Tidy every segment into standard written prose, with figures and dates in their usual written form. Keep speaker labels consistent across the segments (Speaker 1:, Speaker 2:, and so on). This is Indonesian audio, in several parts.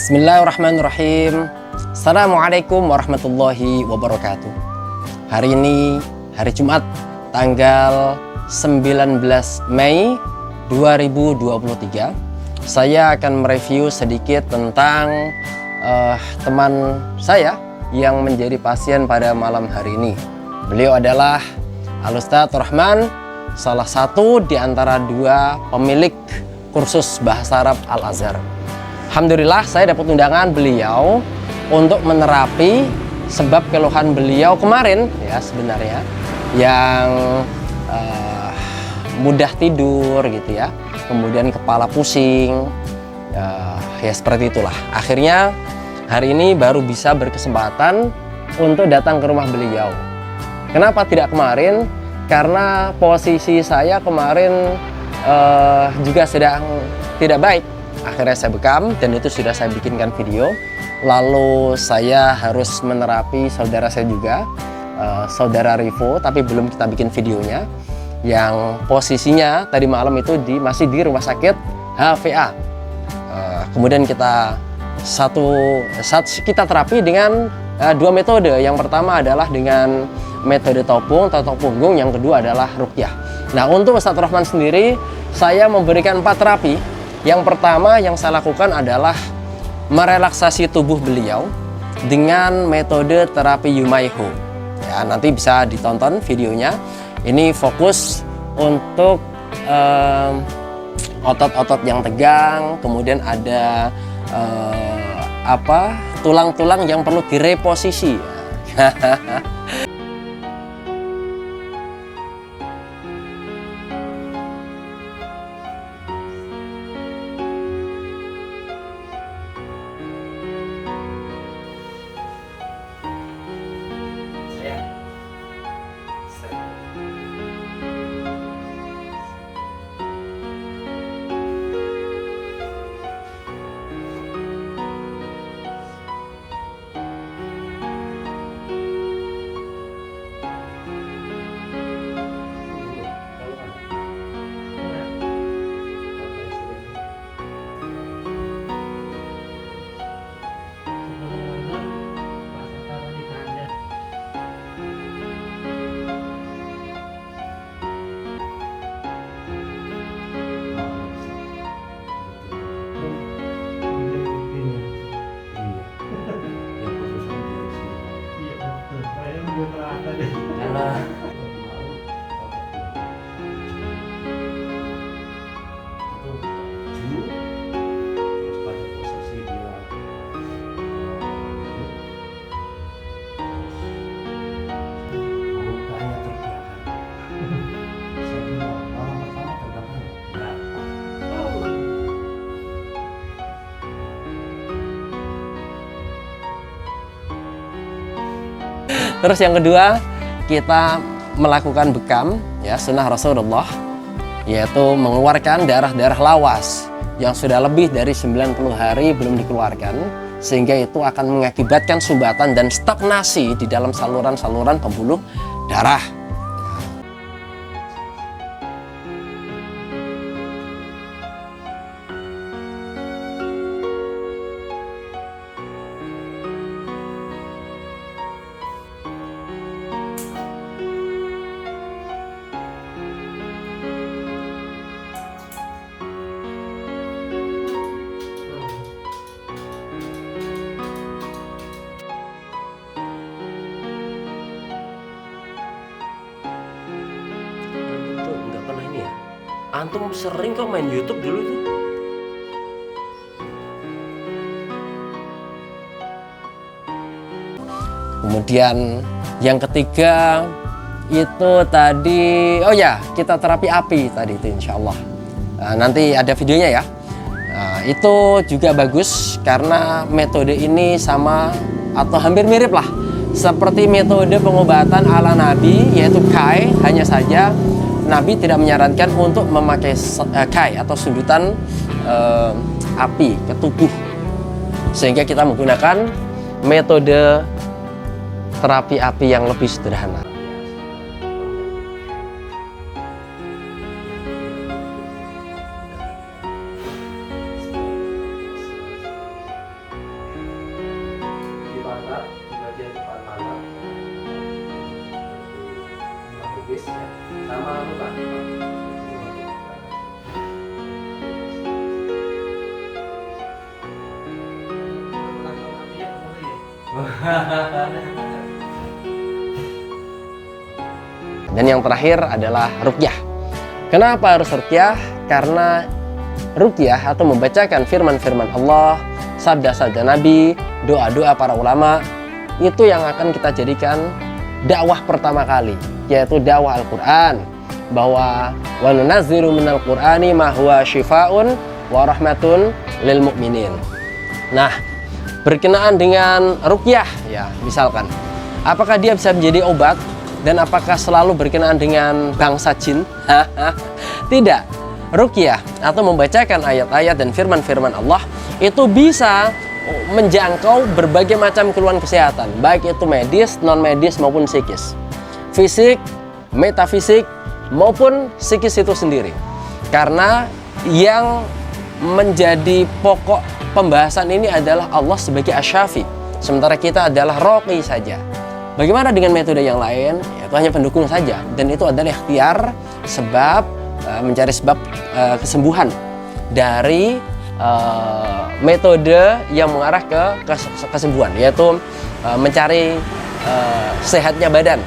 Speaker 1: Bismillahirrahmanirrahim. Assalamualaikum warahmatullahi wabarakatuh. Hari ini hari Jumat tanggal 19 Mei 2023. Saya akan mereview sedikit tentang teman saya yang menjadi pasien pada malam hari ini. Beliau adalah Al-Ustadz Rahman, salah satu di antara dua pemilik kursus bahasa Arab Al-Azhar. Alhamdulillah saya dapat undangan beliau untuk menerapi sebab keluhan beliau kemarin ya sebenarnya yang mudah tidur gitu ya, kemudian kepala pusing ya seperti itulah. Akhirnya hari ini baru bisa berkesempatan untuk datang ke rumah beliau. Kenapa tidak kemarin? Karena posisi saya kemarin juga sedang tidak baik. Akhirnya saya bekam dan itu sudah saya bikinkan video. Lalu saya harus menerapi saudara saya juga, saudara Rivo, tapi belum kita bikin videonya. Yang posisinya tadi malam itu masih di rumah sakit HVA. Kemudian kita kita terapi dengan dua metode. Yang pertama adalah dengan metode topung atau punggung, yang kedua adalah ruqyah. Nah, untuk Ustadz Rahman sendiri saya memberikan 4 terapi. Yang pertama yang saya lakukan adalah merelaksasi tubuh beliau dengan metode terapi Yumaiho. Ya, nanti bisa ditonton videonya. Ini fokus untuk otot-otot yang tegang, kemudian ada tulang-tulang yang perlu direposisi. Terus yang kedua, kita melakukan bekam ya sunnah Rasulullah, yaitu mengeluarkan darah-darah lawas yang sudah lebih dari 90 hari belum dikeluarkan, sehingga itu akan mengakibatkan sumbatan dan stagnasi di dalam saluran-saluran pembuluh darah. Antum sering kok main YouTube dulu tuh. Kemudian yang ketiga itu tadi, oh ya, kita terapi api tadi itu insya Allah. Nanti ada videonya ya. Itu juga bagus karena metode ini sama atau hampir mirip lah seperti metode pengobatan ala Nabi, yaitu kai. Hanya saja Nabi tidak menyarankan untuk memakai kai atau sundutan api ke tubuh, sehingga kita menggunakan metode terapi api yang lebih sederhana. mata, di bagian depan mata, habis ya, sama luka. Dan yang terakhir adalah ruqyah. Kenapa harus ruqyah? Karena ruqyah atau membacakan firman-firman Allah, sabda-sabda Nabi, doa-doa para ulama, itu yang akan kita jadikan dakwah pertama kali, yaitu dakwah Al-Quran. Bahwa wa nunazzilu minal Qur'ani ma huwa syifaun wa rahmatun lil mu'minin. Nah, berkenaan dengan ruqyah ya, misalkan apakah dia bisa menjadi obat dan apakah selalu berkenaan dengan bangsa jin? Tidak. Ruqyah atau membacakan ayat-ayat dan firman-firman Allah itu bisa menjangkau berbagai macam keluhan kesehatan, baik itu medis, non medis maupun psikis, fisik, metafisik maupun psikis itu sendiri. Karena yang menjadi pokok pembahasan ini adalah Allah sebagai asy-syafi, sementara kita adalah roqi saja. Bagaimana dengan metode yang lain? Itu hanya pendukung saja, dan itu adalah ikhtiar sebab mencari sebab kesembuhan dari metode yang mengarah ke kesembuhan, yaitu mencari sehatnya badan.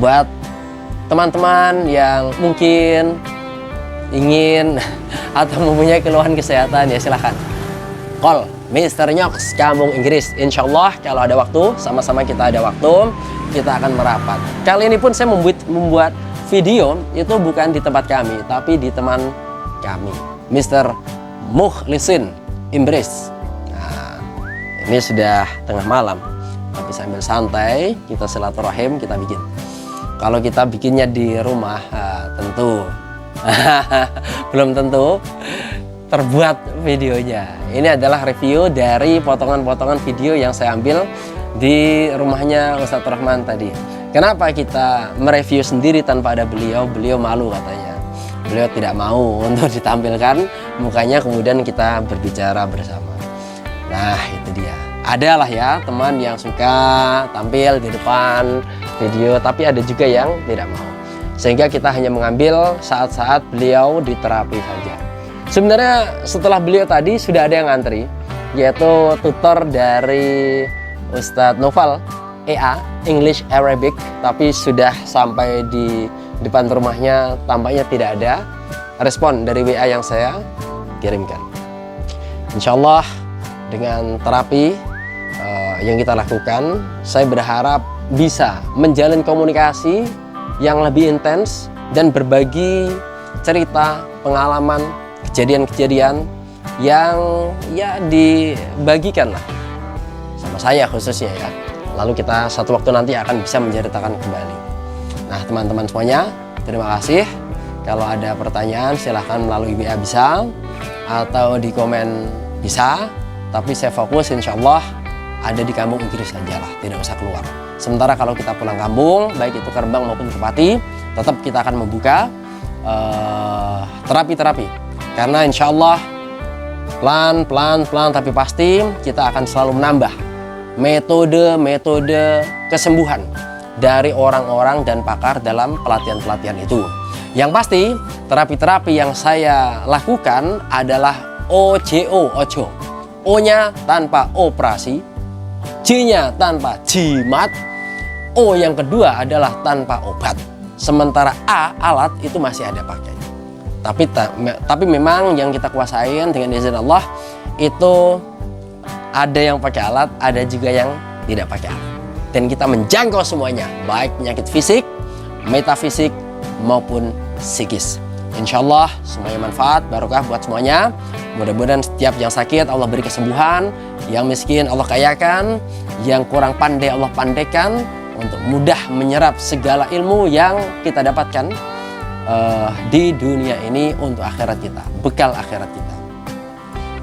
Speaker 1: Buat teman-teman yang mungkin ingin atau mempunyai keluhan kesehatan, ya silahkan call Mr. Nyox Kampung Inggris. Insya Allah kalau ada waktu, sama-sama kita ada waktu, kita akan merapat. Kali ini pun saya membuat video itu bukan di tempat kami, tapi di teman kami, Mr. Mukhlisin Imbris. Nah, ini sudah tengah malam, tapi sambil santai kita silaturahim, kita bikin. Kalau kita bikinnya di rumah, tentu belum tentu terbuat videonya. Ini adalah review dari potongan-potongan video yang saya ambil di rumahnya Ustadz Rahman tadi. Kenapa kita mereview sendiri tanpa ada beliau? Beliau malu katanya. Beliau tidak mau untuk ditampilkan mukanya, kemudian kita berbicara bersama. Nah, itu dia. Adalah ya teman yang suka tampil di depan video, tapi ada juga yang tidak mau. Sehingga kita hanya mengambil saat-saat beliau di terapi saja. Sebenarnya setelah beliau tadi sudah ada yang ngantri, yaitu tutor dari Ustadz Noval EA, English Arabic, tapi sudah sampai di depan rumahnya, tampaknya tidak ada respon dari WA yang saya kirimkan. Insya Allah dengan terapi yang kita lakukan, saya berharap bisa menjalin komunikasi yang lebih intens dan berbagi cerita, pengalaman, kejadian-kejadian yang ya dibagikan lah sama saya khususnya ya. Lalu kita satu waktu nanti akan bisa menceritakan kembali. Nah teman-teman semuanya, terima kasih. Kalau ada pertanyaan silahkan melalui WA bisa, atau di komen bisa. Tapi saya fokus insya Allah ada di Kampung Inggris saja lah, tidak usah keluar. Sementara kalau kita pulang kampung, baik itu ke Rembang maupun ke Pati, tetap kita akan membuka terapi-terapi. Karena insya Allah pelan tapi pasti kita akan selalu menambah metode kesembuhan dari orang-orang dan pakar dalam pelatihan-pelatihan itu. Yang pasti terapi-terapi yang saya lakukan adalah OJO, ojo. O-nya tanpa operasi, J-nya tanpa jimat, O yang kedua adalah tanpa obat. Sementara A, alat, itu masih ada pakai. Tapi memang yang kita kuasain dengan izin Allah itu ada yang pakai alat, ada juga yang tidak pakai alat. Dan kita menjangkau semuanya, baik penyakit fisik, metafisik maupun psikis. Insya Allah semuanya manfaat, barokah buat semuanya. Mudah-mudahan setiap yang sakit Allah beri kesembuhan, yang miskin Allah kayakan, yang kurang pandai Allah pandaikan, untuk mudah menyerap segala ilmu yang kita dapatkan di dunia ini untuk akhirat kita, bekal akhirat kita.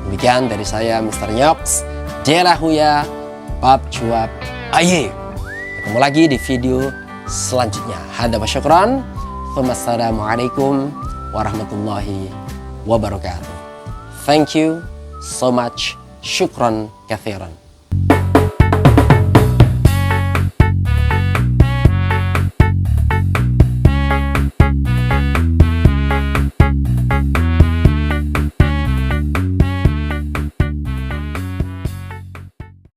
Speaker 1: Demikian dari saya Mr. Nyops, Delahuya, Bab Cuap Aye. Ketemu lagi di video selanjutnya. Hada wa syukran. Wassalamualaikum warahmatullahi wabarakatuh. Thank you so much. Syukran kathiran.